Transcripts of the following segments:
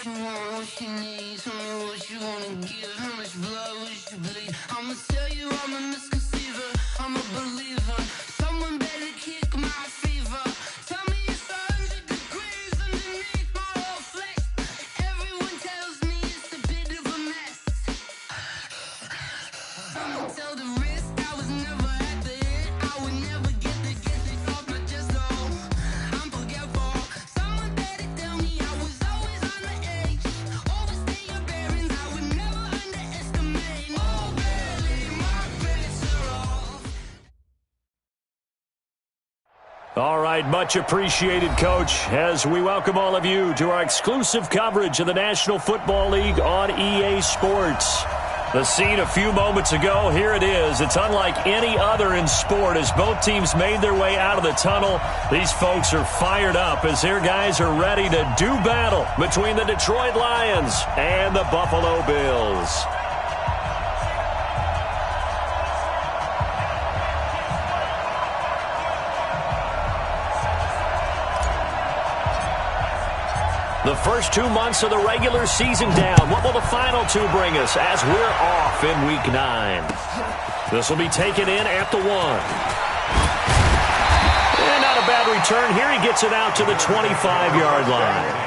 you want, what you need. Tell me what you wanna give. How much blood would you bleed? I'ma tell you I'm a misconceiver. I'm a believer. Someone better kick my fever. Tell me it's 100 degrees underneath my whole flesh. Everyone tells me it's a bit of a mess. I'ma tell the risk I was never at the end. I would never get it off my chest. Oh, I'm forgetful. Someone better tell me I was always on the edge. Overstay your bearings. I would never underestimate. Oh, barely my bets are off. All right, much appreciated, Coach, as we welcome all of you to our exclusive coverage of the National Football League on EA Sports. The scene a few moments ago, here it is. It's unlike any other in sport as both teams made their way out of the tunnel. These folks are fired up as their guys are ready to do battle between the Detroit Lions and the Buffalo Bills. The first 2 months of the regular season down. What will the final two bring us as we're off in Week 9? This will be taken in at the 1. And not a bad return. Here he gets it out to the 25-yard line.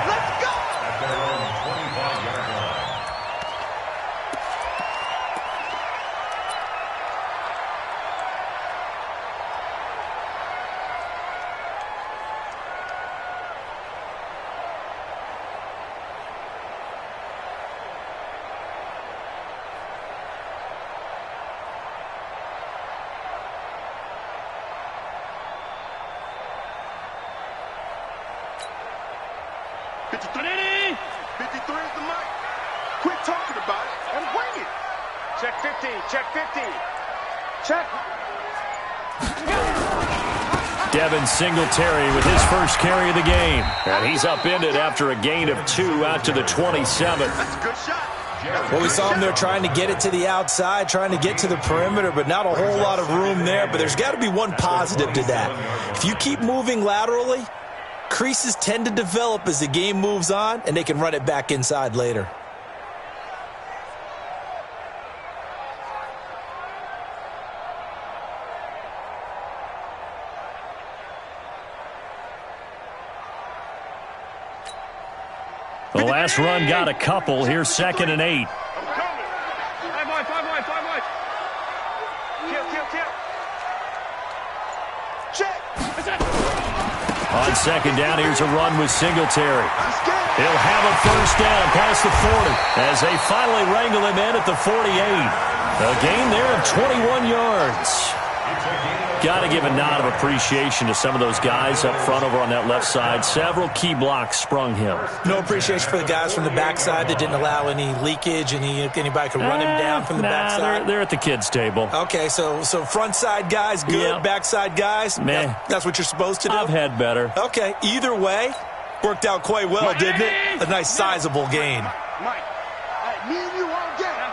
Devin Singletary with his first carry of the game. And he's upended after a gain of 2 out to the 27. That's a good shot. Well, we saw him there trying to get it to the outside, trying to get to the perimeter, but not a whole lot of room there. But there's got to be one positive to that. If you keep moving laterally, creases tend to develop as the game moves on, and they can run it back inside later. The last run got a couple. Here's 2nd and 8. On 2nd down, here's a run with Singletary. He'll have a first down past the 40 as they finally wrangle him in at the 48. A gain there of 21 yards. Got to give a nod of appreciation to some of those guys up front over on that left side. Several key blocks sprung him. No appreciation for the guys from the backside that didn't allow any leakage, anybody could run him down from the backside. They're at the kids' table. Okay, so front side guys good, Yep. Backside guys, Man, that's what you're supposed to do? I've had better. Okay, either way, worked out quite well, didn't it? A nice sizable gain. Mike, me and you all get it.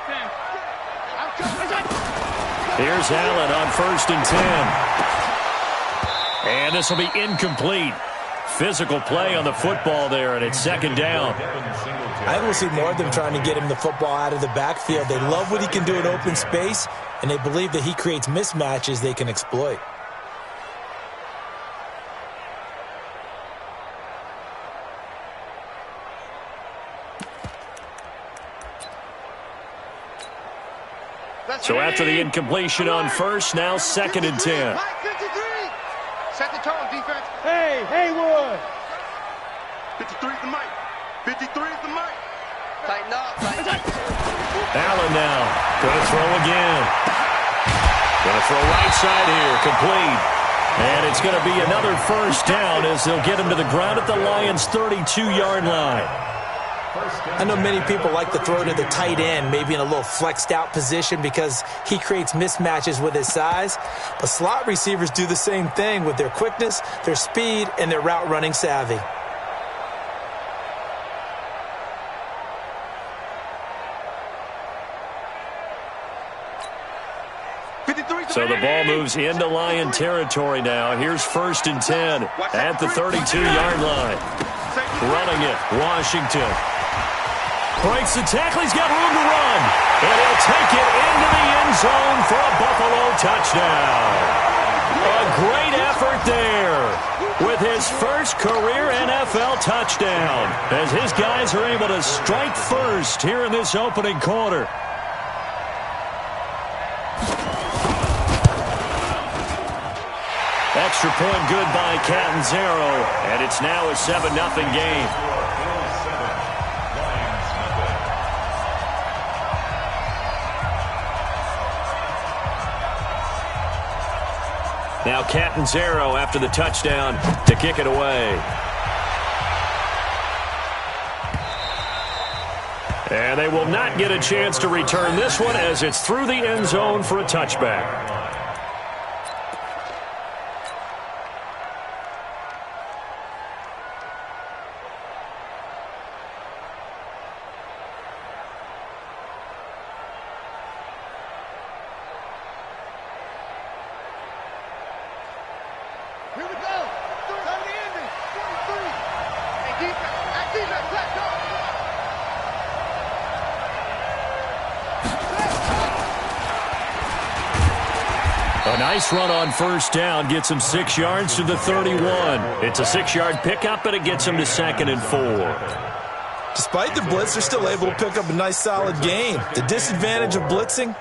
Here's Allen on 1st and 10. And this will be incomplete. Physical play on the football there, and it's 2nd down. I think we'll see more of them trying to get him the football out of the backfield. They love what he can do in open space, and they believe that he creates mismatches they can exploit. So after the incompletion on 1st, now 2nd and 10. Mike, 53. Set the tone, defense. Hey, Haywood. 53 is the mic. 53 is the mic. Tighten up, tighten up. Allen now. Going to throw again. Going to throw right side here. Complete. And it's going to be another first down as they'll get him to the ground at the Lions' 32-yard line. I know many people like to throw to the tight end, maybe in a little flexed out position because he creates mismatches with his size. But slot receivers do the same thing with their quickness, their speed, and their route running savvy. So the ball moves into Lion territory now. Here's 1st and 10 at the 32-yard line. Running it, Washington. Breaks the tackle. He's got room to run. And he'll take it into the end zone for a Buffalo touchdown. A great effort there with his first career NFL touchdown as his guys are able to strike first here in this opening quarter. Extra point good by Catanzaro, and it's now a 7-0 game. Now Catanzaro after the touchdown to kick it away. And they will not get a chance to return this one as it's through the end zone for a touchback. A nice run on first down gets him 6 yards to the 31. It's a 6-yard pickup, and it gets him to 2nd and 4. Despite the blitz, they're still able to pick up a nice, solid gain. The disadvantage of blitzing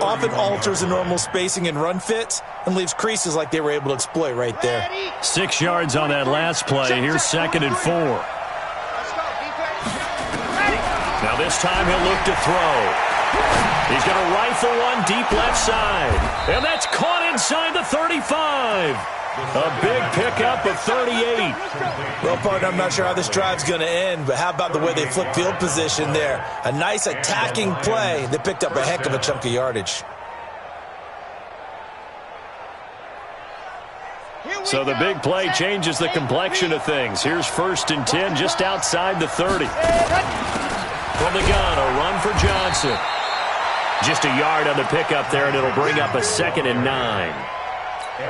often alters the normal spacing and run fits and leaves creases like they were able to exploit right there. 6 yards on that last play. Here's 2nd and 4. Now this time he'll look to throw. He's going to rifle one deep left side. And that's caught inside the 35. A big pickup of 38. Well, partner, I'm not sure how this drive's going to end, but how about the way they flip field position there? A nice attacking play that picked up a heck of a chunk of yardage. So the big play changes the complexion of things. Here's 1st and 10 just outside the 30. From the gun, a run for Johnson. Just a yard on the pickup there, and it'll bring up a 2nd and 9.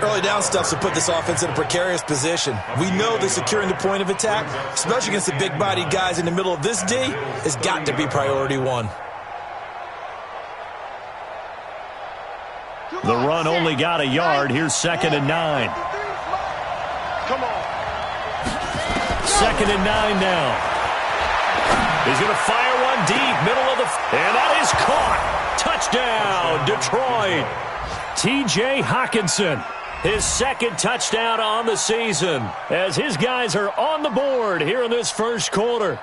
Early down stuff to put this offense in a precarious position. We know that securing the point of attack, especially against the big-bodied guys in the middle of this D, has got to be priority one. The run only got a yard. Here's 2nd and 9. Come on. 2nd and 9 now. He's going to fire one deep, middle of the... And that is caught. Touchdown, Detroit. T.J. Hockenson, his 2nd touchdown on the season as his guys are on the board here in this first quarter.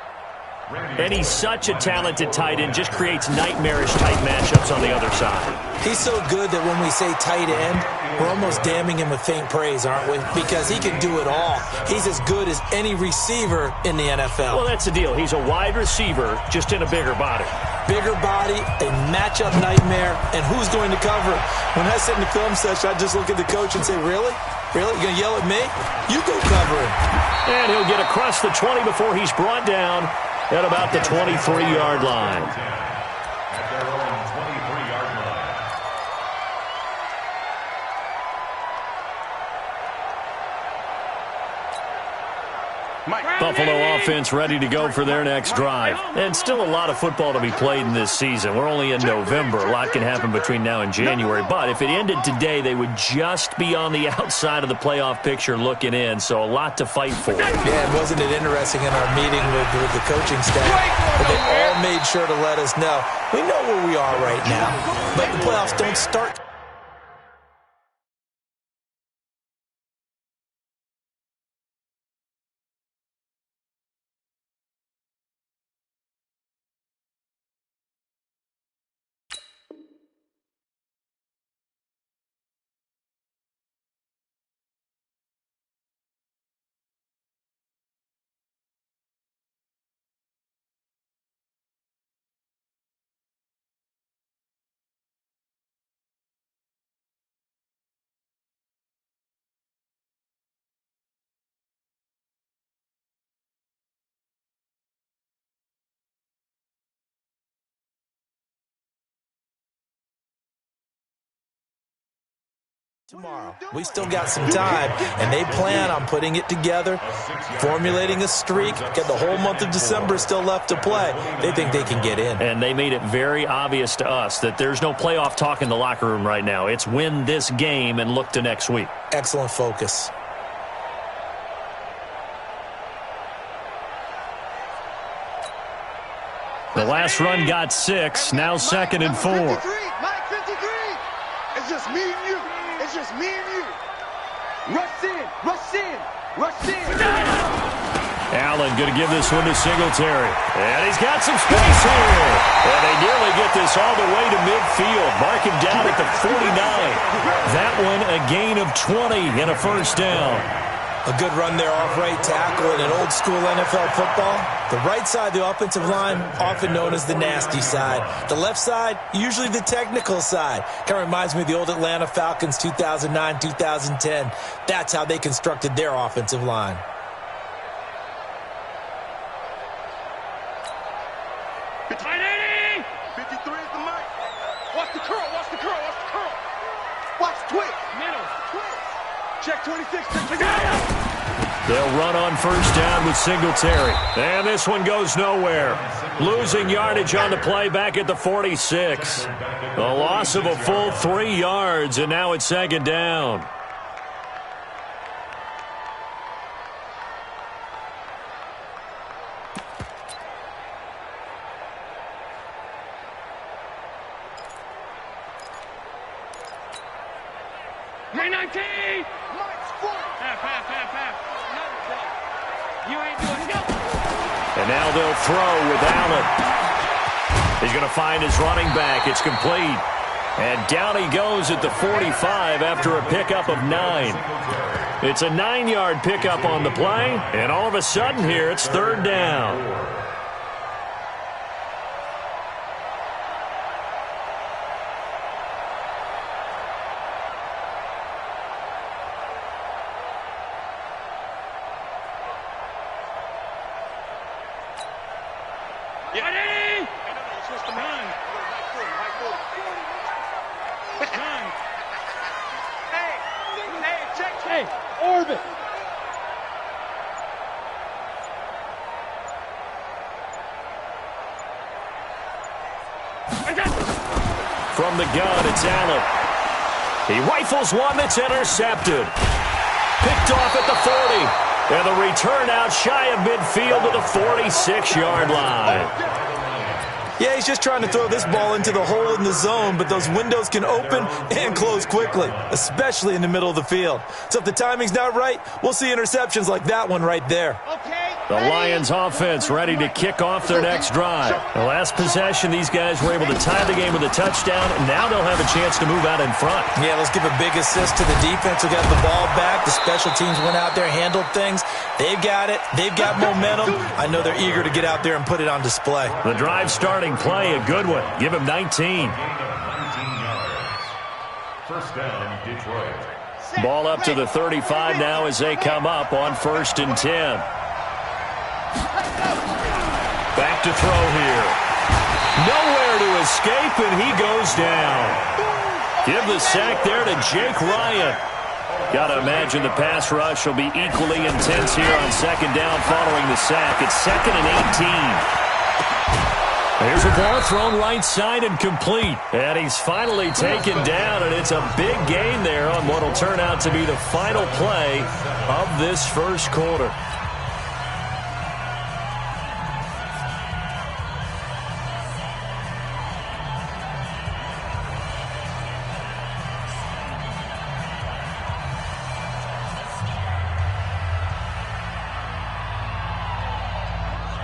And he's such a talented tight end, just creates nightmarish-type matchups on the other side. He's so good that when we say tight end, we're almost damning him with faint praise, aren't we? Because he can do it all. He's as good as any receiver in the NFL. Well, that's the deal. He's a wide receiver, just in a bigger body. Bigger body, a matchup nightmare, and who's going to cover it? When I sit in the film session, I just look at the coach and say, really? Really? You going to yell at me? You go cover him. And he'll get across the 20 before he's brought down at about the 23-yard line. Buffalo offense ready to go for their next drive. And still a lot of football to be played in this season. We're only in November. A lot can happen between now and January. But if it ended today, they would just be on the outside of the playoff picture looking in. So a lot to fight for. Yeah, wasn't it interesting in our meeting with the coaching staff? But they all made sure to let us know. We know where we are right now. But the playoffs don't start Tomorrow. We still got some time, and they plan on putting it together, formulating a streak. Got the whole month of December still left to play. They think they can get in. And they made it very obvious to us that there's no playoff talk in the locker room right now. It's win this game and look to next week. Excellent focus. The last run got 6, now 2nd and 4. Mike 53. It's just me and you. It's just me and you. Rush in, rush in, rush in. Allen going to give this one to Singletary. And he's got some space here. And they nearly get this all the way to midfield. Mark him down at the 49. That one a gain of 20 and a first down. A good run there off right tackle in an old-school NFL football. The right side of the offensive line, often known as the nasty side. The left side, usually the technical side. Kind of reminds me of the old Atlanta Falcons 2009-2010. That's how they constructed their offensive line. Tight 80. 53 is the mic. Watch the curl, watch the curl, watch the curl. Watch twitch. Middle. Twitch. Check 26. They'll run on first down with Singletary. And this one goes nowhere. Losing yardage on the play back at the 46. A loss of a full 3 yards, and now it's 2nd down. And now they'll throw with Allen. He's going to find his running back. It's complete. And down he goes at the 45 after a pickup of 9. It's a 9-yard pickup on the play. And all of a sudden here, it's 3rd down. From the gun, it's Allen. He rifles one that's intercepted. Picked off at the 40. And the return out shy of midfield to the 46-yard line. Yeah, he's just trying to throw this ball into the hole in the zone, but those windows can open and close quickly, especially in the middle of the field. So if the timing's not right, we'll see interceptions like that one right there. The Lions offense ready to kick off their next drive. The last possession, these guys were able to tie the game with a touchdown, and now they'll have a chance to move out in front. Yeah, let's give a big assist to the defense who got the ball back. The special teams went out there, handled things. They've got it. They've got momentum. I know they're eager to get out there and put it on display. The drive starting play, a good one. Give him 19. First down, Detroit. Ball up to the 35 now as they come up on 1st and 10. Back to throw here. Nowhere to escape, and he goes down. Give the sack there to Jake Ryan. Got to imagine the pass rush will be equally intense here on 2nd down following the sack. It's 2nd and 18. Here's a ball thrown right side and complete. And he's finally taken down, and it's a big gain there on what will turn out to be the final play of this first quarter.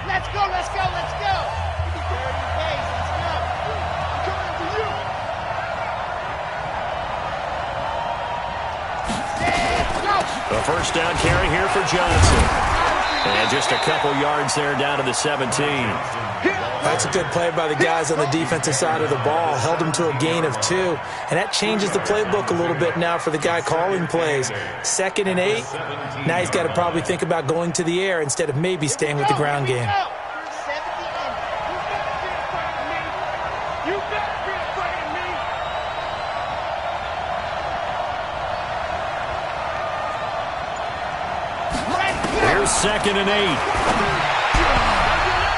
Let's go, let's go, let's go. Let's go. I'm coming for you. Let's go. A first down carry here for Johnson. And just a couple yards there down to the 17. That's a good play by the guys on the defensive side of the ball. Held him to a gain of 2. And that changes the playbook a little bit now for the guy calling plays. 2nd and 8. Now he's got to probably think about going to the air instead of maybe staying with the ground game. 2nd and 8.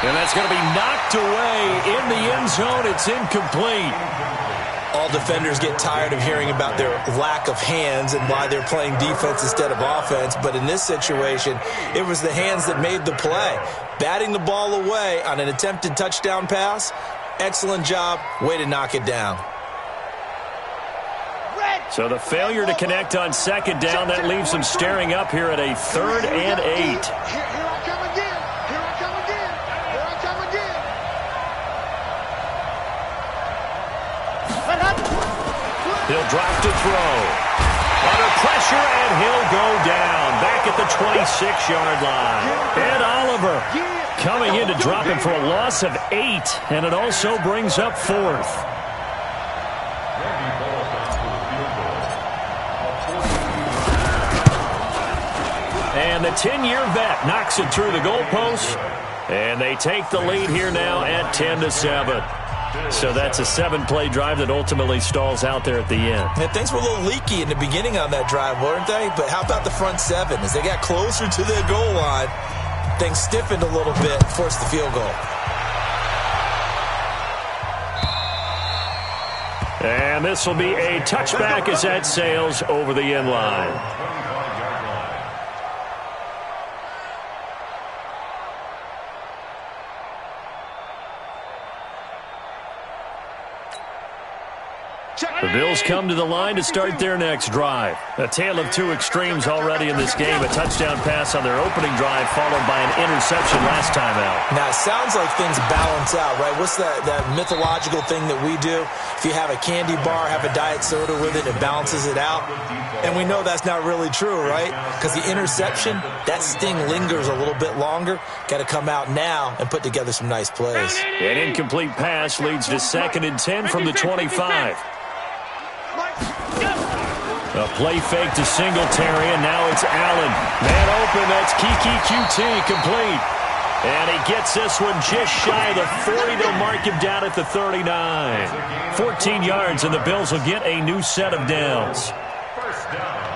And that's going to be knocked away in the end zone. It's incomplete. All defenders get tired of hearing about their lack of hands and why they're playing defense instead of offense. But in this situation, it was the hands that made the play. Batting the ball away on an attempted touchdown pass, excellent job. Way to knock it down. So the failure to connect on 2nd down, that leaves them staring up here at a 3rd and 8. Here I come again. Here I come again. Here I come again. He'll drop to throw. Under pressure, and he'll go down. Back at the 26-yard line. Ed Oliver coming in to drop him for a loss of 8, and it also brings up 4th. And the 10-year vet knocks it through the goalpost, and they take the lead here now at 10-7. So that's a 7-play drive that ultimately stalls out there at the end. Yeah, things were a little leaky in the beginning on that drive, weren't they? But how about the front 7? As they got closer to their goal line, things stiffened a little bit, forced the field goal. And this will be a touchback as that sails over the end line. The Bills come to the line to start their next drive. A tale of two extremes already in this game. A touchdown pass on their opening drive followed by an interception last time out. Now, it sounds like things balance out, right? What's that mythological thing that we do? If you have a candy bar, have a diet soda with it, it balances it out. And we know that's not really true, right? Because the interception, that sting lingers a little bit longer. Got to come out now and put together some nice plays. An incomplete pass leads to 2nd and 10 from the 25. A play fake to Singletary, and now it's Allen. Man open, that's Kiki QT, complete. And he gets this one just shy of the 40. They'll mark him down at the 39. 14 yards, and the Bills will get a new set of downs. First down.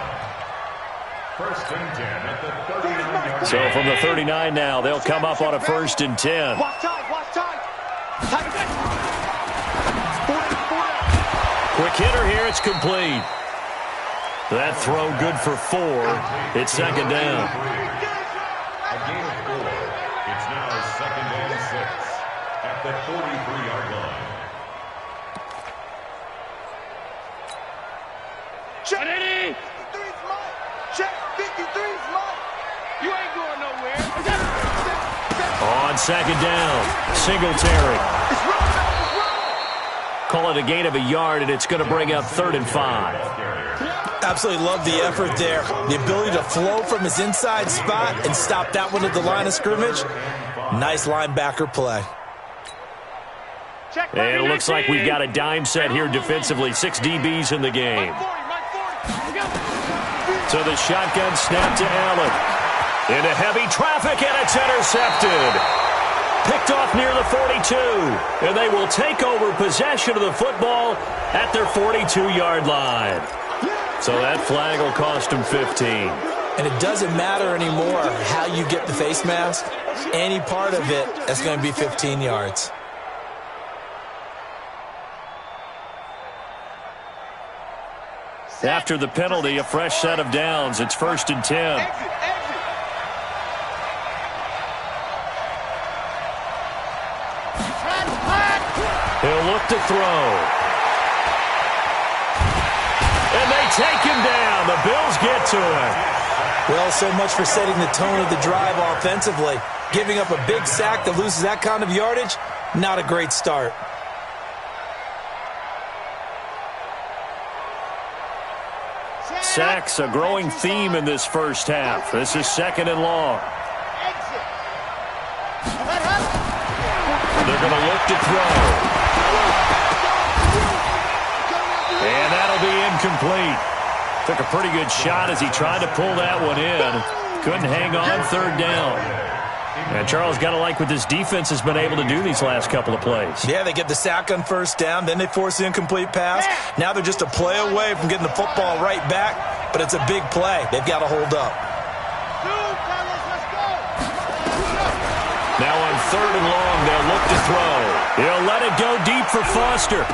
1st and 10 at the 39-yard line. So from the 39 now, they'll come up on a 1st and 10. Watch time, watch time. Quick hitter here, it's complete. That throw good for 4. It's 2nd down. A gain of 4. It's now 2nd and 6 at the 43-yard line. Check 53's mine. Check 53's mine. You ain't going nowhere. On 2nd down, Singletary. It's wrong. Call it a gain of a yard, and it's going to bring up 3rd and 5. Absolutely love the effort there. The ability to flow from his inside spot and stop that one at the line of scrimmage. Nice linebacker play. And it looks like we've got a dime set here defensively. 6 DBs in the game. So the shotgun snap to Allen. Into heavy traffic, and it's intercepted. Picked off near the 42. And they will take over possession of the football at their 42-yard line. So that flag will cost him 15. And it doesn't matter anymore how you get the face mask. Any part of it, that's going to be 15 yards. After the penalty, a fresh set of downs. It's 1st and 10. He'll look to throw. And they take him down. The Bills get to him. Well, so much for setting the tone of the drive offensively. Giving up a big sack that loses that kind of yardage, not a great start. Sacks, a growing theme in this first half. This is 2nd and long. They're going to look to throw. And that'll be incomplete. Took a pretty good shot as he tried to pull that one in. Couldn't hang on 3rd down. And Charles, got to like what this defense has been able to do these last couple of plays. Yeah, they get the sack on 1st down, then they force the incomplete pass. Now they're just a play away from getting the football right back, but it's a big play. They've got to hold up. Fellas, let's go. 3rd and long. They'll look to throw. He'll let it go deep for Foster.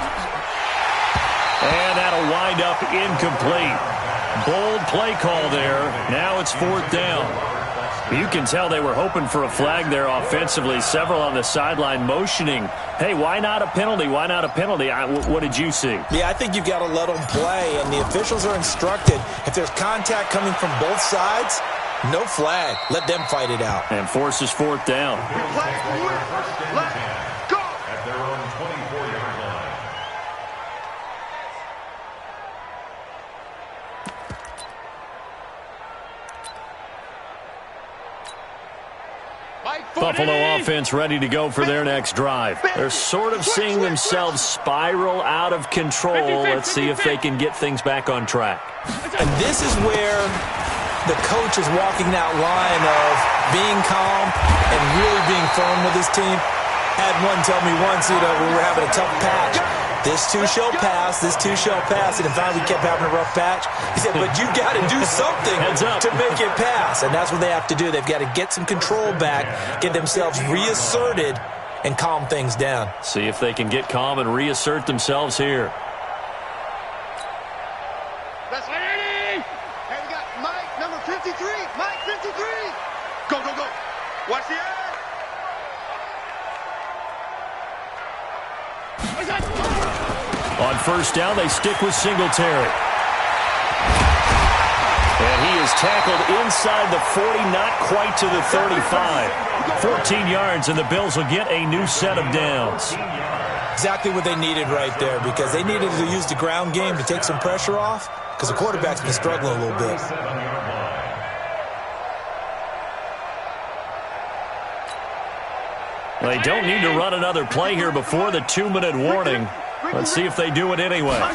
And that'll wind up incomplete. Bold play call there. Now it's 4th down. You can tell they were hoping for a flag there offensively. Several on the sideline motioning, hey, why not a penalty? Why not a penalty? What did you see? Yeah, I think you've got to let them play, and the officials are instructed. If there's contact coming from both sides, no flag. Let them fight it out. And forces 4th down. Let's go. At their own 24-yard line. Buffalo offense ready to go for their next drive. They're sort of seeing themselves spiral out of control. Let's see if they can get things back on track. And this is where the coach is walking that line of being calm and really being firm with his team. Had one tell me once, we were having a tough patch. This too shall pass, this too shall pass. And finally we kept having a rough patch. He said, but you got to do something to make it pass. And that's what they have to do. They've got to get some control back, get themselves reasserted, and calm things down. See if they can get calm and reassert themselves here. That's Eddie. Hey, we got Mike, number 53. Mike, 53. Go, go, go. Watch the edge. On 1st down, they stick with Singletary. And he is tackled inside the 40, not quite to the 35. 14 yards, and the Bills will get a new set of downs. Exactly what they needed right there, because they needed to use the ground game to take some pressure off, because the quarterback's been struggling a little bit. They don't need to run another play here before the 2-minute warning. Let's see if they do it anyway. They'll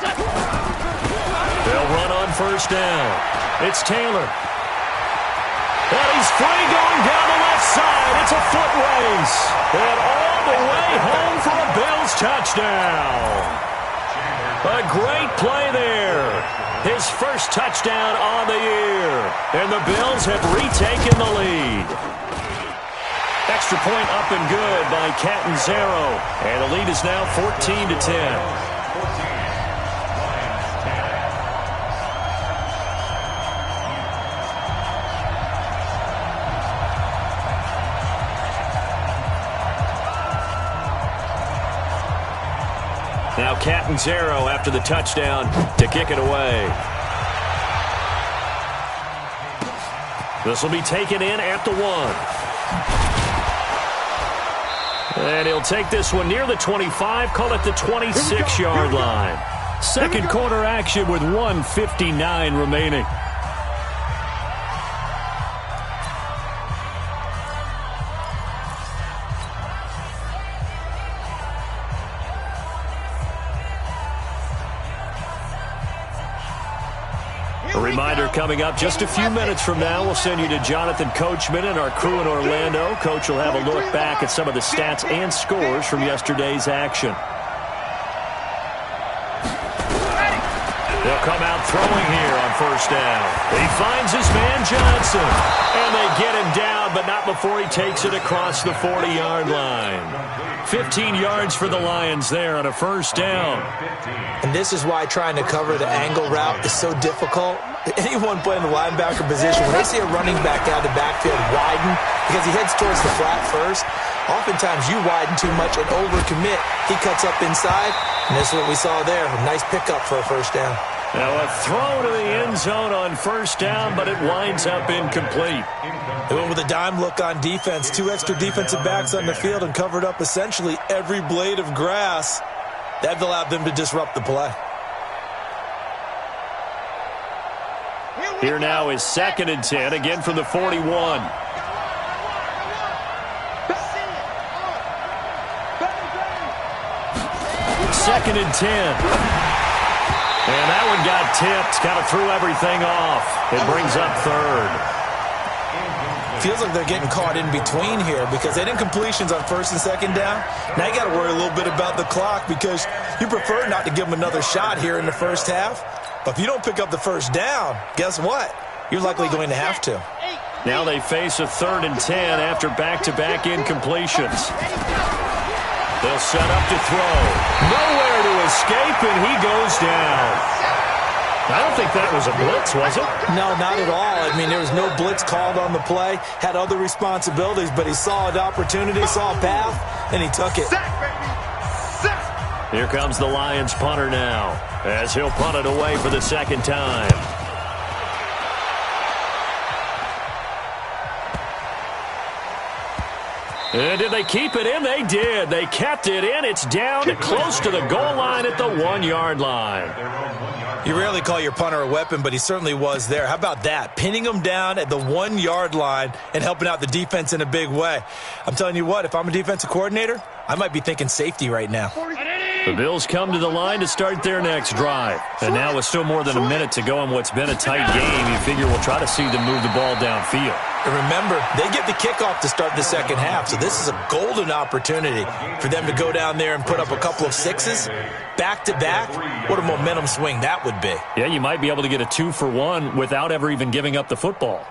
run on 1st down. It's Taylor. And he's free going down the left side. It's a foot race. And all the way home for a Bills touchdown. A great play there. His first touchdown on the year. And the Bills have retaken the lead. Extra point up and good by Catanzaro. And the lead is now 14-10. Now Catanzaro after the touchdown to kick it away. This will be taken in at the 1. And he'll take this one near the 25, call it the 26-yard line. Second quarter action with 1:59 remaining. A reminder coming up just a few minutes from now. We'll send you to Jonathan Coachman and our crew in Orlando. Coach will have a look back at some of the stats and scores from yesterday's action. They'll come out throwing here on 1st down. He finds his man Johnson. And they get him down, but not before he takes it across the 40-yard line. 15 yards for the Lions there on a 1st down. And this is why trying to cover the angle route is so difficult. Anyone playing the linebacker position, when they see a running back out of the backfield widen, because he heads towards the flat first, oftentimes you widen too much and overcommit. He cuts up inside, and this is what we saw there. A nice pickup for a 1st down. Now a throw to the end zone on 1st down, but it winds up incomplete. They went with a dime look on defense. 2 extra defensive backs on the field and covered up essentially every blade of grass. That allowed them to disrupt the play. Here now is 2nd and 10, again from the 41. 2nd and 10. And that one got tipped, kind of threw everything off. It brings up 3rd. Feels like they're getting caught in between here because they didn't completions on 1st and 2nd down. Now you got to worry a little bit about the clock because you prefer not to give them another shot here in the 1st half. But if you don't pick up the 1st down, guess what? You're likely going to have to. Now they face a 3rd and 10 after back-to-back incompletions. They'll set up to throw. Nowhere to escape, and he goes down. I don't think that was a blitz, was it? No, not at all. I mean, there was no blitz called on the play. Had other responsibilities, but he saw an opportunity, saw a path, and he took it. Sack, baby. Sack. Here comes the Lions punter now, as he'll punt it away for the 2nd time. And did they keep it in? They did. They kept it in. It's down close to the goal line at the 1-yard line. You rarely call your punter a weapon, but he certainly was there. How about that? Pinning him down at the 1-yard line and helping out the defense in a big way. I'm telling you what, if I'm a defensive coordinator, I might be thinking safety right now. The Bills come to the line to start their next drive. And now with still more than a minute to go in what's been a tight game, you figure we'll try to see them move the ball downfield. And remember, they get the kickoff to start the 2nd half, so this is a golden opportunity for them to go down there and put up a couple of sixes back-to-back. What a momentum swing that would be. Yeah, you might be able to get a 2-for-1 without ever even giving up the football.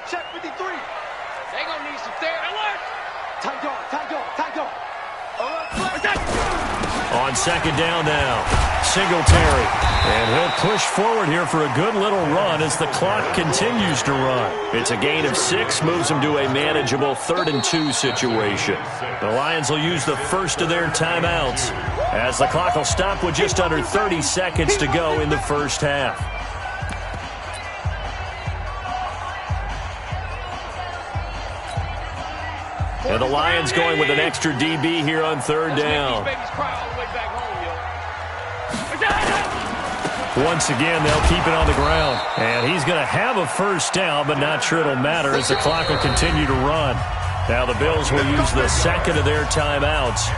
Check 53. They gonna need some therapy. Alert! Tight dog. On 2nd down now, Singletary. And he'll push forward here for a good little run as the clock continues to run. It's a gain of 6, moves them to a manageable 3rd and 2 situation. The Lions will use the first of their timeouts as the clock will stop with just under 30 seconds to go in the first half. And the Lions going with an extra DB here on 3rd down. Once again, they'll keep it on the ground. And he's going to have a first down, but not sure it'll matter as the clock will continue to run. Now the Bills will use the 2nd of their timeouts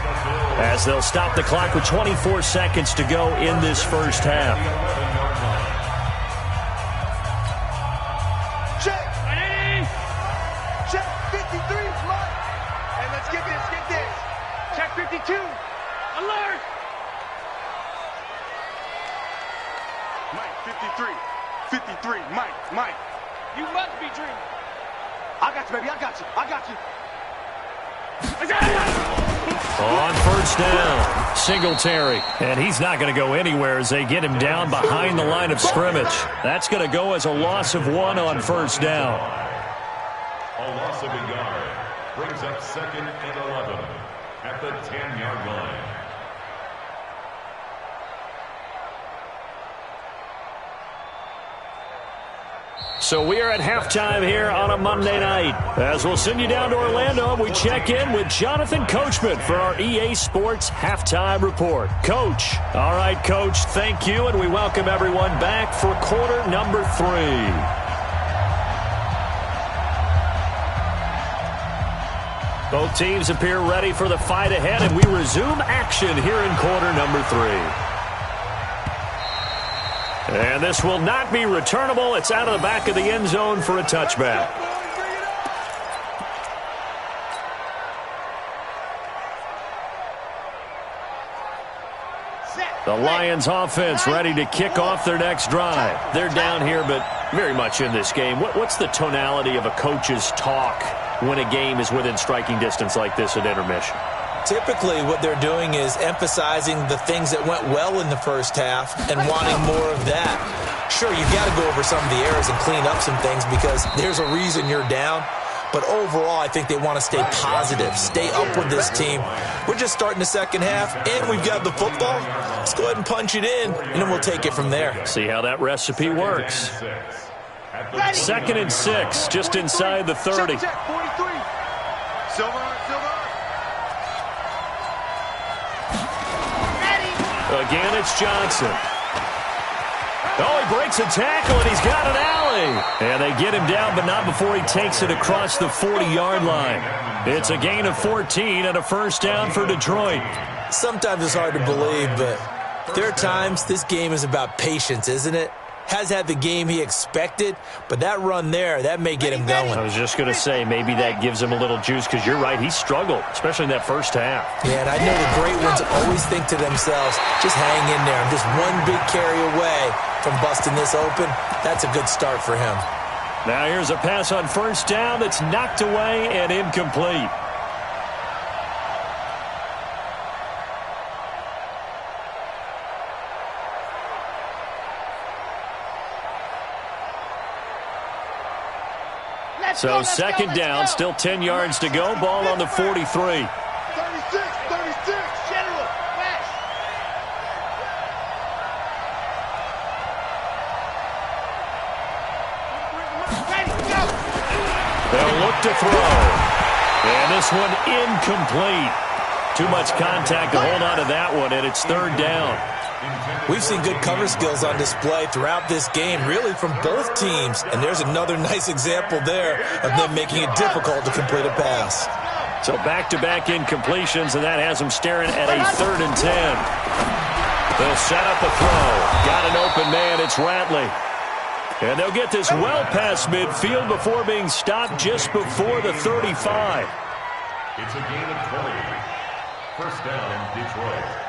as they'll stop the clock with 24 seconds to go in this first half. Check 53. And let's get this. Check 52. Alert! Mike, 53. Mike. You must be dreaming. I got you, baby. I got you. On first down, Singletary. And he's not going to go anywhere as they get him down behind the line of scrimmage. That's going to go as a loss of 1 on first down. A loss of a yard brings up 2nd and 11 at the 10-yard line. So we are at halftime here on a Monday night. As we'll send you down to Orlando, we check in with Jonathan Coachman for our EA Sports Halftime Report. Coach. All right, Coach, thank you, and we welcome everyone back for quarter number 3. Both teams appear ready for the fight ahead, and we resume action here in quarter number 3. And this will not be returnable. It's out of the back of the end zone for a touchback. The Lions offense ready to kick off their next drive. They're down here, but very much in this game. What's the tonality of a coach's talk when a game is within striking distance like this at intermission? Typically, what they're doing is emphasizing the things that went well in the first half and wanting more of that. Sure, you've got to go over some of the errors and clean up some things because there's a reason you're down. But overall, I think they want to stay positive, stay up with this team. We're just starting the second half, and we've got the football. Let's go ahead and punch it in, and then we'll take it from there. See how that recipe works. 2nd and 6, just inside the 30. Check 43. Silver. Again, it's Johnson. Oh, he breaks a tackle, and he's got an alley. And they get him down, but not before he takes it across the 40-yard line. It's a gain of 14 and a first down for Detroit. Sometimes it's hard to believe, but there are times this game is about patience, isn't it? has had the game he expected, but that run there, that may get him going. I was just going to say, maybe that gives him a little juice, because you're right, he struggled, especially in that first half. Yeah, and I know the great ones always think to themselves, just hang in there. I'm just one big carry away from busting this open. That's a good start for him. Now here's a pass on first down that's knocked away and incomplete. So second down, still 10 yards to go. Ball on the 43. 36, 36. General, west. Ready, go. They'll look to throw. And this one incomplete. Too much contact to hold on to that one, and it's third down. We've seen good cover skills on display throughout this game, really from both teams. And there's another nice example there of them making it difficult to complete a pass. So back-to-back incompletions, and that has them staring at a 3rd and 10. They'll set up a throw. Got an open man. It's Ratley. And they'll get this well past midfield before being stopped just before the 35. It's a gain of 20. First down, Detroit.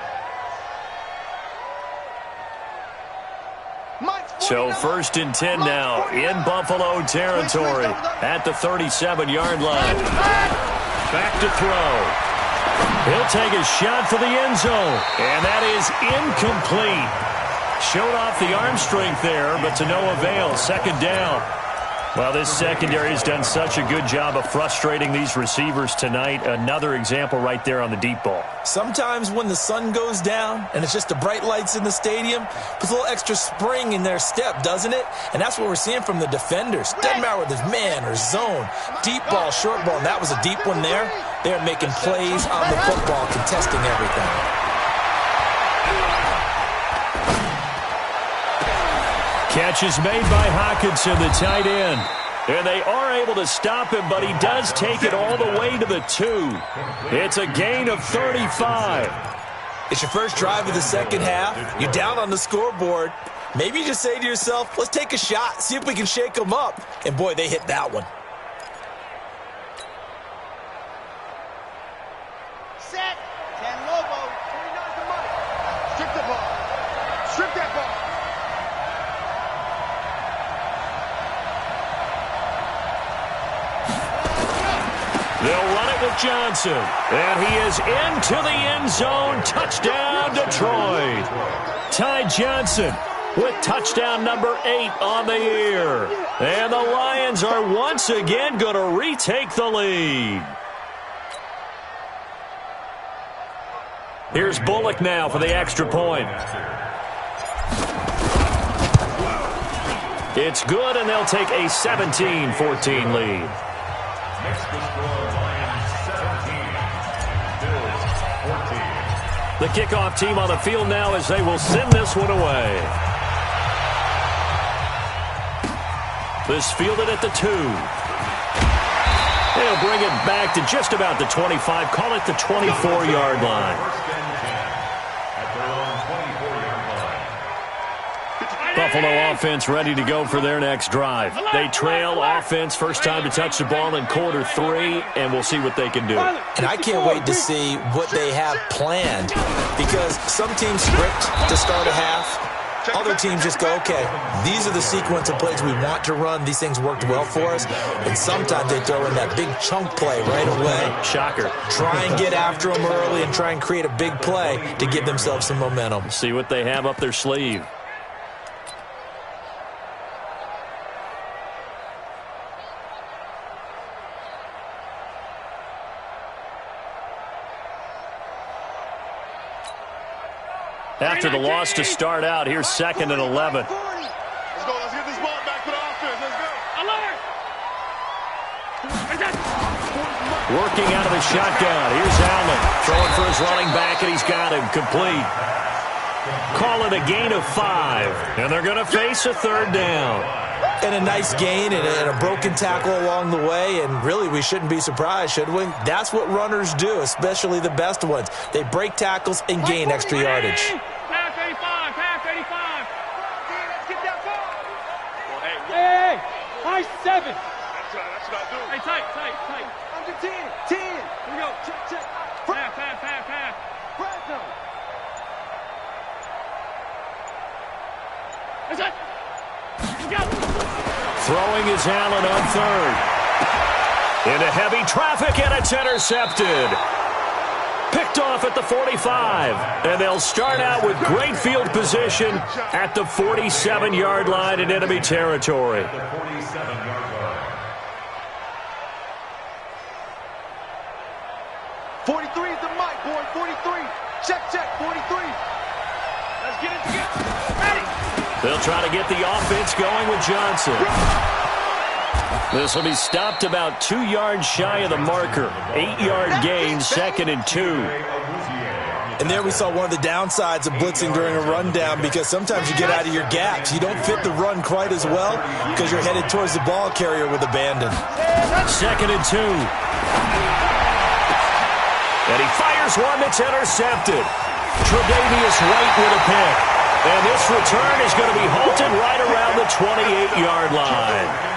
So 1st and 10 now in Buffalo territory at the 37-yard line. Back to throw. He'll take a shot for the end zone, and that is incomplete. Showed off the arm strength there, but to no avail. 2nd down. Well, this secondary has done such a good job of frustrating these receivers tonight. Another example right there on the deep ball. Sometimes when the sun goes down and it's just the bright lights in the stadium, puts a little extra spring in their step, doesn't it? And that's what we're seeing from the defenders. Doesn't matter whether it's man or zone, deep ball, short ball. And that was a deep one there. They're making plays on the football, contesting everything. Catch is made by Hockenson, the tight end. And they are able to stop him, but he does take it all the way to the 2. It's a gain of 35. It's your first drive of the second half. You're down on the scoreboard. Maybe you just say to yourself, let's take a shot, see if we can shake them up. And boy, they hit that one. Set. 10 Lobo. 29 to Mike. Strip the ball. Strip that ball. They'll run it with Johnson. And he is into the end zone. Touchdown, Detroit. Ty Johnson with touchdown number 8 on the year. And the Lions are once again going to retake the lead. Here's Bullock now for the extra point. It's good, and they'll take a 17-14 lead. Next to score, Lions 17, Bills 14. The kickoff team on the field now as they will send this one away. This fielded at the 2. They'll bring it back to just about the 25. Call it the 24-yard line. First and 10 at their own 24-yard line. Buffalo offense ready to go for their next drive. They trail offense, first time to touch the ball in quarter 3, and we'll see what they can do. And I can't wait to see what they have planned, because some teams script to start a half. Other teams just go, okay, these are the sequence of plays we want to run. These things worked well for us. And sometimes they throw in that big chunk play right away. Shocker. Try and get after them early and try and create a big play to give themselves some momentum. See what they have up their sleeve. After the loss to start out, here's 2nd and 11. Let's go. Let's get this ball back for the offense. Let's go. Working out of the shotgun. Here's Allen. Throwing for his running back, and he's got him complete. Call it a gain of 5. And they're going to face a 3rd down. And a nice gain and a broken tackle along the way, and really we shouldn't be surprised, should we? That's what runners do, especially the best ones. They break tackles and gain extra yardage. Pass 85, pass 85. Let's get that ball. Nice 7. That's what I do. Hey, tight. Under 10. 10. Here we go. Check. Pass. Brando. That's it. Go. Throwing is Allen on third. Into heavy traffic, and it's intercepted. Picked off at the 45. And they'll start out with great field position at the 47-yard line in enemy territory. The 47-yard line. 43 is the mic, boy. 43. Check. 43. Let's get it together. Ready. They'll try to get the offense going with Johnson. This will be stopped about 2 yards shy of the marker. 8-yard gain, 2nd and 2. And there we saw one of the downsides of blitzing during a rundown, because sometimes you get out of your gaps. You don't fit the run quite as well because you're headed towards the ball carrier with abandon. 2nd and 2. And he fires one that's intercepted. Tre'Davious White with a pick. And this return is going to be halted right around the 28-yard line.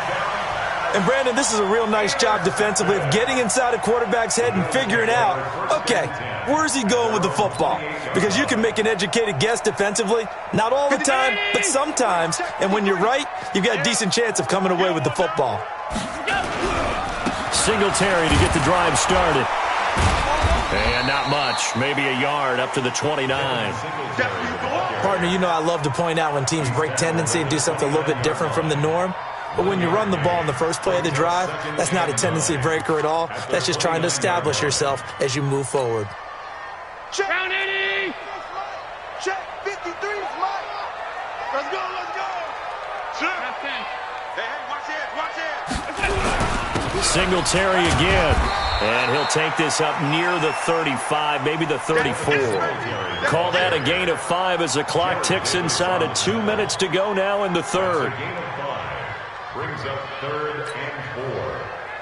And, Brandon, this is a real nice job defensively of getting inside a quarterback's head and figuring out, okay, where's he going with the football? Because you can make an educated guess defensively, not all the time, but sometimes. And when you're right, you've got a decent chance of coming away with the football. Singletary to get the drive started. And not much, maybe a yard up to the 29. Partner, you know I love to point out when teams break tendency and do something a little bit different from the norm. But when you run the ball in the first play of the drive, that's not a tendency breaker at all. That's just trying to establish yourself as you move forward. Check. Round 80. Check. 53 is Mike. Let's go. Check. Hey, watch it. Singletary again. And he'll take this up near the 35, maybe the 34. Call that a gain of 5 as the clock ticks inside of 2 minutes to go now in the third. Brings up 3rd and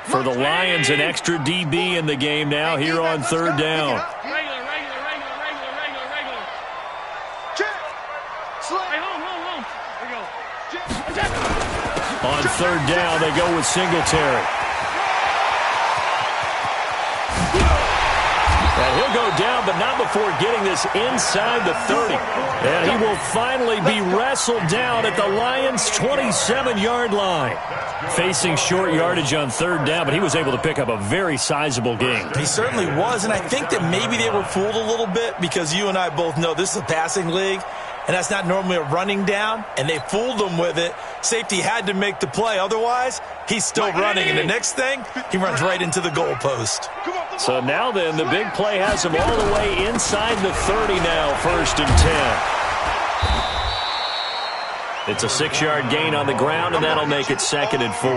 4. For the Lions, an extra DB in the game now here on 3rd down. Regular. Check. Hey, home. Here we go. On 3rd down, they go with Singletary. And he'll go down, but not before getting this inside the 30. And he will finally be wrestled down at the Lions' 27-yard line. Facing short yardage on 3rd down, but he was able to pick up a very sizable gain. He certainly was, and I think that maybe they were fooled a little bit because you and I both know this is a passing league, and that's not normally a running down, and they fooled him with it. Safety had to make the play. Otherwise, he's still running, and the next thing, he runs right into the goalpost. So now then, the big play has him all the way inside the 30 now, 1st and 10. It's a 6-yard gain on the ground, and that'll make it 2nd and 4.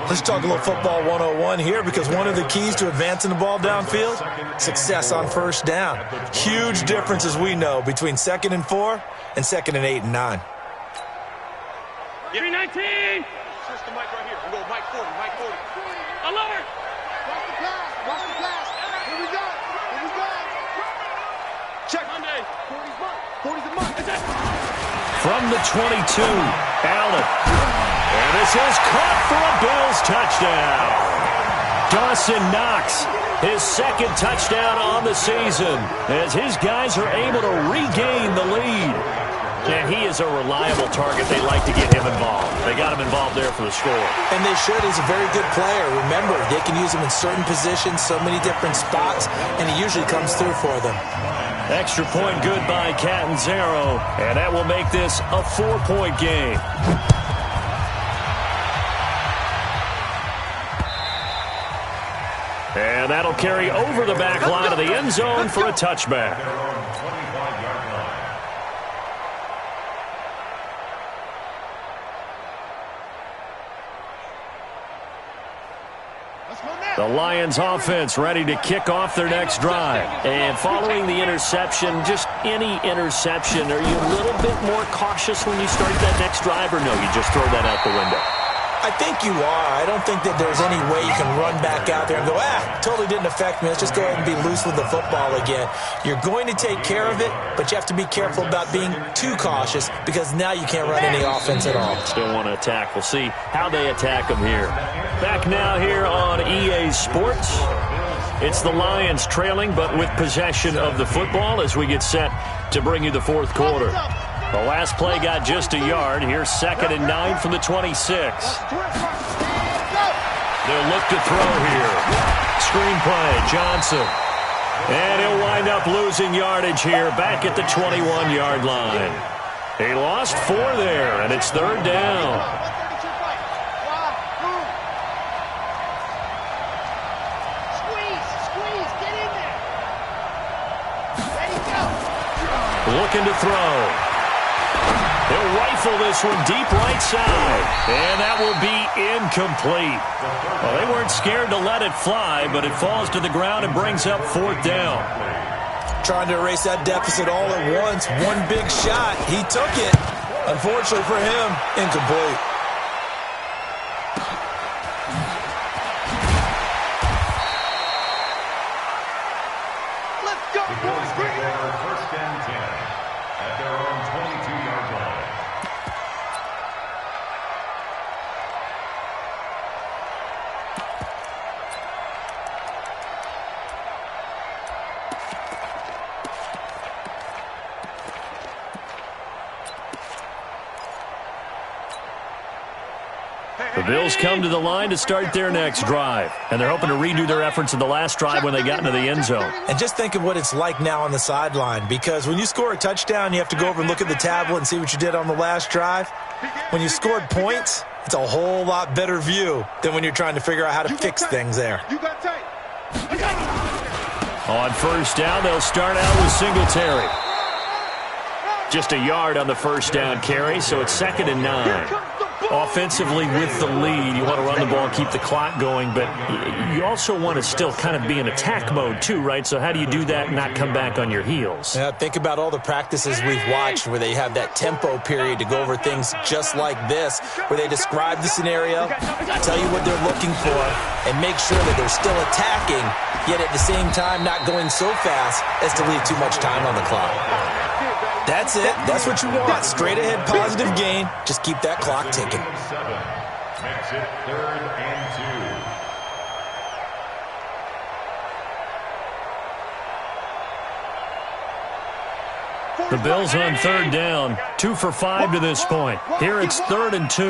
Let's talk a little football 101 here, because one of the keys to advancing the ball downfield, success on 1st down. Huge difference, as we know, between 2nd and 4 and 2nd and 8 and 9. 319. Switch the mic right here. We'll go mic 40. I love it. Watch the pass. Here we go. Check. Monday. 40's the mark. From the 22, Allen. And this is caught for a Bills touchdown. Dawson Knox, his 2nd touchdown on the season, as his guys are able to regain the lead. And he is a reliable target. They like to get him involved. They got him involved there for the score. And they should. He's a very good player. Remember, they can use him in certain positions, so many different spots, and he usually comes through for them. Extra point good by Catanzaro, and that will make this a 4-point game. And that'll carry over the back line of the end zone for a touchback. The Lions offense ready to kick off their next drive. And following the interception, just any interception, are you a little bit more cautious when you start that next drive, or no, you just throw that out the window? I think you are. I don't think that there's any way you can run back out there and go, totally didn't affect me. Let's just go ahead and be loose with the football again. You're going to take care of it, but you have to be careful about being too cautious because now you can't run any offense at all. Still want to attack. We'll see how they attack them here. Back now here on EA Sports. It's the Lions trailing, but with possession of the football as we get set to bring you the fourth quarter. The last play got just a yard. Here's 2nd and 9 from the 26. They'll look to throw here. Screen play, Johnson. And he'll wind up losing yardage here back at the 21-yard line. He lost 4 there, and it's 3rd down. Looking to throw. He'll rifle this one deep right side. And that will be incomplete. Well, they weren't scared to let it fly, but it falls to the ground and brings up 4th down. Trying to erase that deficit all at once. One big shot. He took it. Unfortunately for him, incomplete. Let's go, boys. Bring it on. 1st and 10 at their own 22-yard line. The Bills come to the line to start their next drive, and they're hoping to redo their efforts in the last drive when they got into the end zone. And just think of what it's like now on the sideline, because when you score a touchdown, you have to go over and look at the tablet and see what you did on the last drive. When you scored points, it's a whole lot better view than when you're trying to figure out how to fix things there. You got tight. On 1st down, they'll start out with Singletary. Just a yard on the 1st down carry, so it's 2nd and 9. Offensively with the lead, you want to run the ball and keep the clock going, but you also want to still kind of be in attack mode too, right? So how do you do that and not come back on your heels? Yeah, think about all the practices we've watched where they have that tempo period to go over things just like this, where they describe the scenario, tell you what they're looking for, and make sure that they're still attacking, yet at the same time not going so fast as to leave too much time on the clock. That's it. That's what you want. Straight ahead, positive gain. Just keep that clock ticking. Makes it 3rd and 2. The Bills on 3rd down, 2 for 5 to this point. Here it's 3rd and 2. I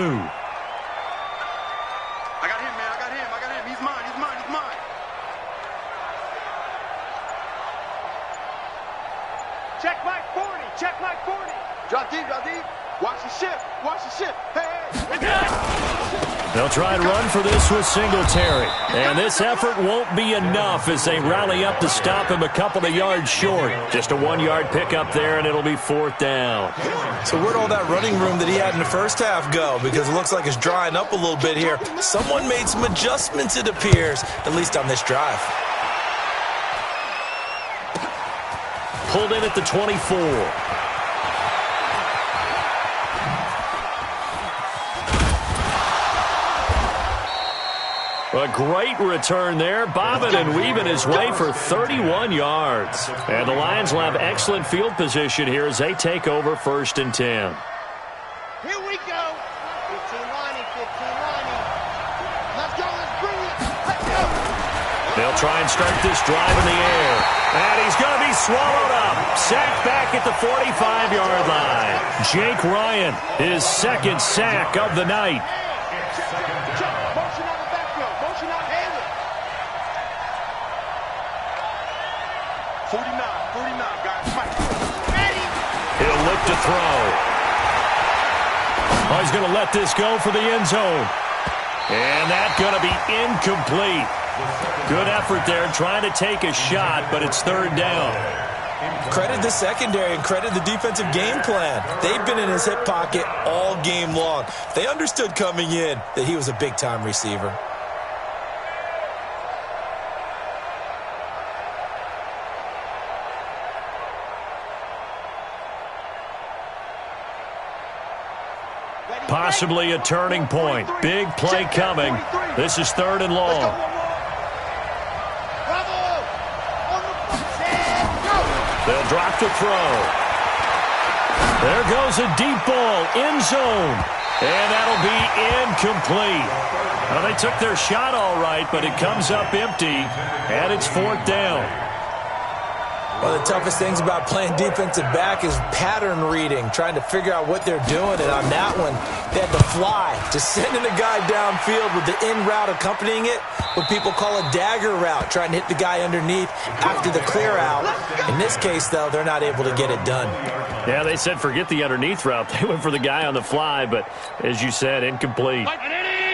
got him, man. I got him. He's mine. Check Mike 40. Check Mike 40. Drop deep. Watch the ship. Hey. They'll try and run for this with Singletary. And this effort won't be enough as they rally up to stop him a couple of yards short. Just a 1-yard pickup there, and it'll be 4th down. So where'd all that running room that he had in the first half go? Because it looks like it's drying up a little bit here. Someone made some adjustments, it appears, at least on this drive. Pulled in at the 24. A great return there, bobbing and weaving his way for 31 yards. And the Lions will have excellent field position here as they take over 1st and 10. Here we go. 15 lining. Let's go. Let's bring it. Let's go. They'll try and start this drive in the air. And he's going to be swallowed up. Sacked back at the 45-yard line. Jake Ryan, his 2nd sack of the night. He'll look to throw. Oh, he's going to let this go for the end zone. And that's going to be incomplete. Good effort there trying to take a shot, but it's 3rd down. Credit the secondary and credit the defensive game plan. They've been in his hip pocket all game long. They understood coming in that he was a big-time receiver. Possibly a turning point. Big play coming. This is 3rd and long. They'll drop to throw. There goes a deep ball, end zone. And that'll be incomplete. Well, they took their shot all right, but it comes up empty, and it's 4th down. One of the toughest things about playing defensive back is pattern reading, trying to figure out what they're doing. And on that one, they had to fly, just sending a guy downfield with the in route accompanying it, what people call a dagger route, trying to hit the guy underneath after the clear out. In this case, though, they're not able to get it done. Yeah, they said forget the underneath route. They went for the guy on the fly, but as you said, incomplete.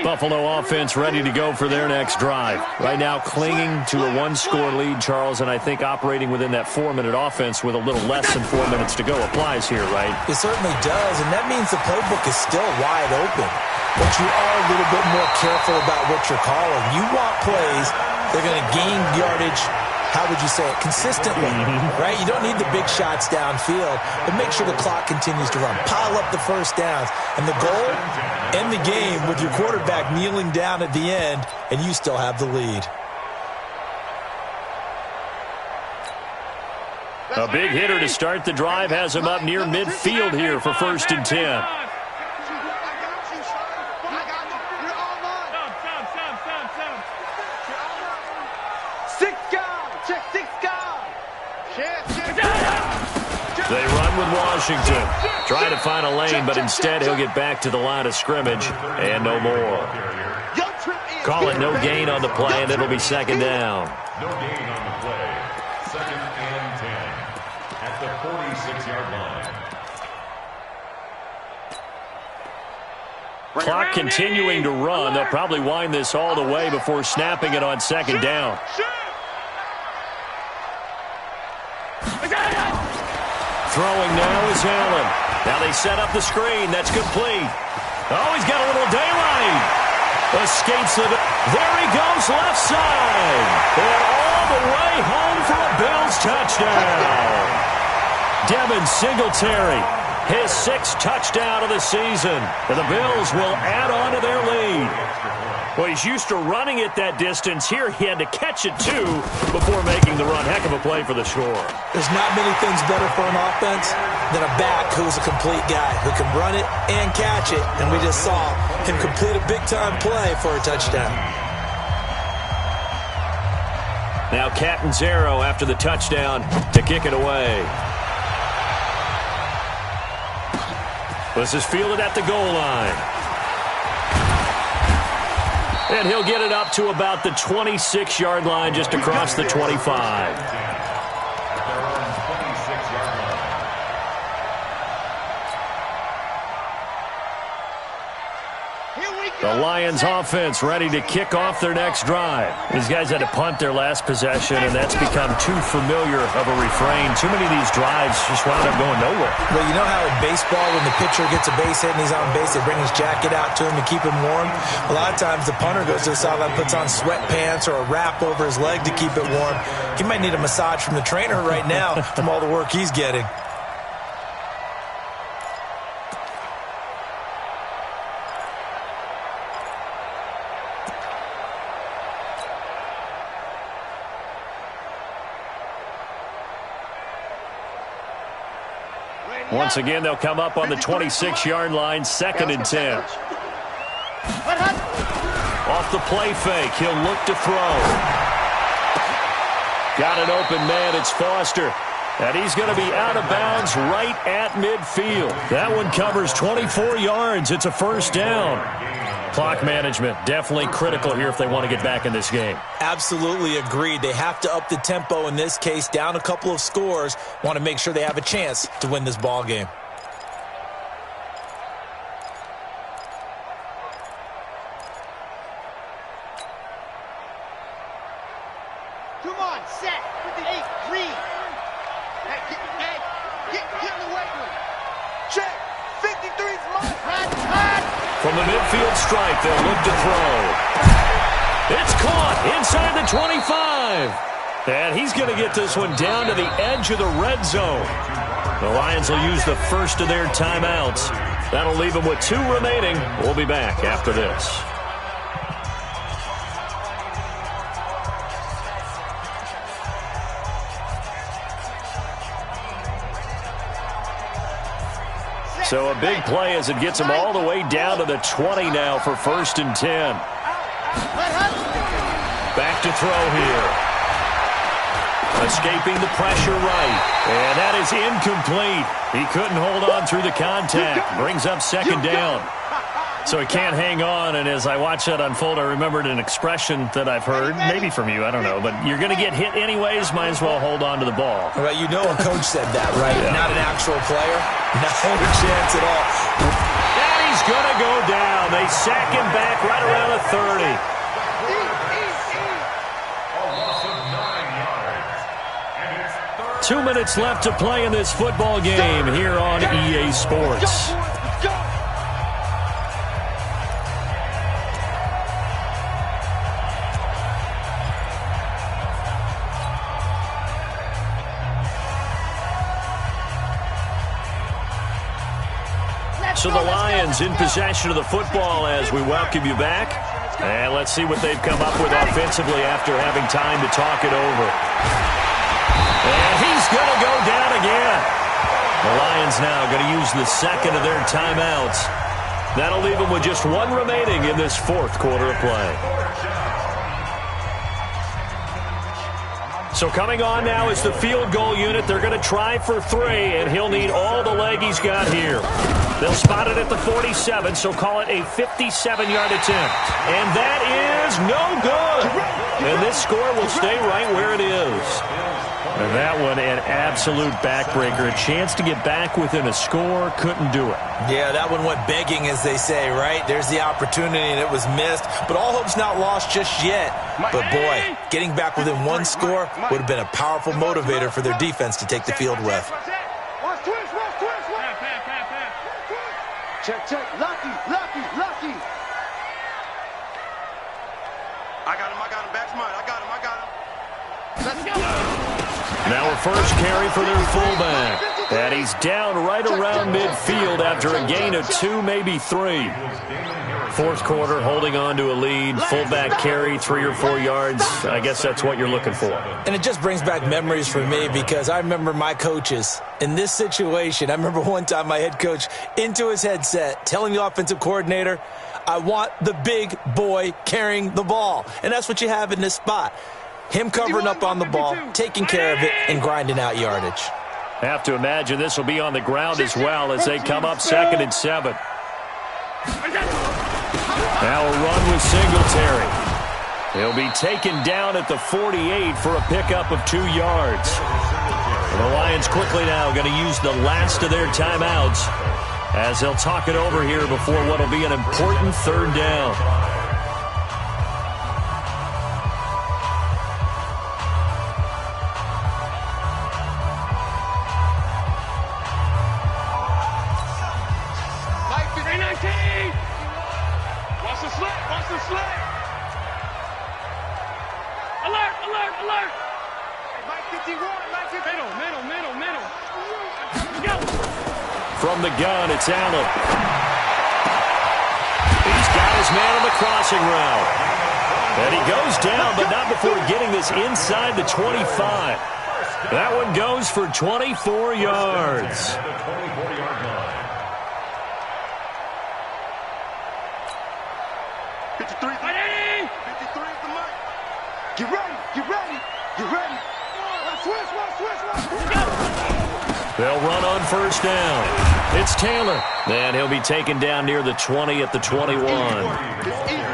Buffalo offense ready to go for their next drive. Right now clinging to a 1-score lead, Charles, and I think operating within that 4-minute offense with a little less than 4 minutes to go applies here, right? It certainly does, and that means the playbook is still wide open. But you are a little bit more careful about what you're calling. You want plays that are going to gain yardage, how would you say it, consistently, right? You don't need the big shots downfield, but make sure the clock continues to run. Pile up the first downs. And the goal, end the game with your quarterback kneeling down at the end, and you still have the lead. A big hitter to start the drive has him up near midfield here for 1st and 10. They run with Washington. Try to find a lane, but instead he'll get back to the line of scrimmage and no more. Call it no gain on the play, and it'll be 2nd down. No gain on the play. 2nd and 10 at the 46-yard line. Clock continuing to run. They'll probably wind this all the way before snapping it on 2nd down. Throwing now is Allen. Now they set up the screen. That's complete. Oh, he's got a little daylight. Escapes it. There he goes, left side. And all the way home for a Bills touchdown. Devin Singletary, his 6th touchdown of the season. And the Bills will add on to their lead. Well, he's used to running it that distance. Here he had to catch it, too, before making the run. Heck of a play for the score. There's not many things better for an offense than a back who's a complete guy who can run it and catch it. And we just saw him complete a big-time play for a touchdown. Now Catanzaro after the touchdown to kick it away. This is fielded at the goal line. And he'll get it up to about the 26-yard line, just across the 25. The Lions offense ready to kick off their next drive. These guys had to punt their last possession, and that's become too familiar of a refrain. Too many of these drives just wound up going nowhere. Well, you know how in baseball when the pitcher gets a base hit and he's on base, they bring his jacket out to him to keep him warm? A lot of times the punter goes to the sideline, puts on sweatpants or a wrap over his leg to keep it warm. He might need a massage from the trainer right now from all the work he's getting. Once again, they'll come up on the 26-yard line, 2nd and 10. Off the play fake, he'll look to throw. Got an open man, it's Foster. And he's going to be out of bounds right at midfield. That one covers 24 yards. It's a 1st down. Clock management, definitely critical here if they want to get back in this game. Absolutely agreed. They have to up the tempo in this case, down a couple of scores. Want to make sure they have a chance to win this ball game. Come on, set. 8, read. Get in the weight room. Check. 53's mine. From the midfield stripe, they'll look to throw. It's caught inside the 25. And he's going to get this one down to the edge of the red zone. The Lions will use the first of their timeouts. That'll leave him with 2 remaining. We'll be back after this. So a big play as it gets him all the way down to the 20 now for 1st and 10. Back to throw here. Escaping the pressure right. And that is incomplete. He couldn't hold on through the contact. Brings up 2nd down. So he can't hang on, and as I watched that unfold, I remembered an expression that I've heard, maybe from you, I don't know, but you're going to get hit anyways, might as well hold on to the ball. Well, you know a coach said that, right? Yeah. Not an actual player. Not a chance at all. And he's going to go down. They sack him back right around the 30. A loss of 9 yards. And it's 2 minutes left to play in this football game here on EA Sports. So the Lions in possession of the football as we welcome you back. And let's see what they've come up with offensively after having time to talk it over. And he's going to go down again. The Lions now going to use the 2nd of their timeouts. That'll leave them with just 1 remaining in this 4th quarter of play. So coming on now is the field goal unit. They're going to try for 3, and he'll need all the leg he's got here. They'll spot it at the 47, so call it a 57-yard attempt. And that is no good. And this score will stay right where it is. And that one, an absolute backbreaker. A chance to get back within a score, couldn't do it. Yeah, that one went begging, as they say, right? There's the opportunity, and it was missed. But all hope's not lost just yet. But, boy, getting back within 1 score would have been a powerful motivator for their defense to take the field with. Check, check. Lucky. I got him. Back's mine. I got him. Let's go. Now a first carry for their fullback. And he's down right around midfield after a gain of 2, maybe 3. 4th quarter, holding on to a lead. Fullback carry, 3 or 4 yards. I guess that's what you're looking for. And it just brings back memories for me because I remember my coaches in this situation. I remember one time my head coach into his headset telling the offensive coordinator, I want the big boy carrying the ball. And that's what you have in this spot. Him covering up on the ball, taking care of it, and grinding out yardage. Have to imagine this will be on the ground as well as they come up 2nd and 7. Now a run with Singletary. He'll be taken down at the 48 for a pickup of 2 yards. The Lions quickly now going to use the last of their timeouts as they'll talk it over here before what will be an important 3rd down. From the gun, it's Allen. He's got his man on the crossing route. And he goes down, but not before getting this inside the 25. That one goes for 24 yards. 53 is the mark. Get ready. Switch. They'll run on 1st down. It's Taylor. And he'll be taken down near the 20 at the 21.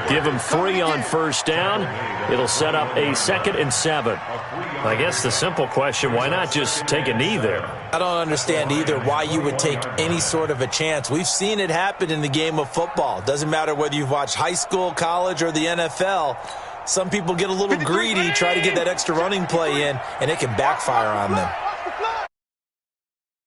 Give him 3 on 1st down. It'll set up a 2nd and 7. I guess the simple question, why not just take a knee there? I don't understand either why you would take any sort of a chance. We've seen it happen in the game of football. Doesn't matter whether you've watched high school, college, or the NFL. Some people get a little greedy, try to get that extra running play in, and it can backfire on them.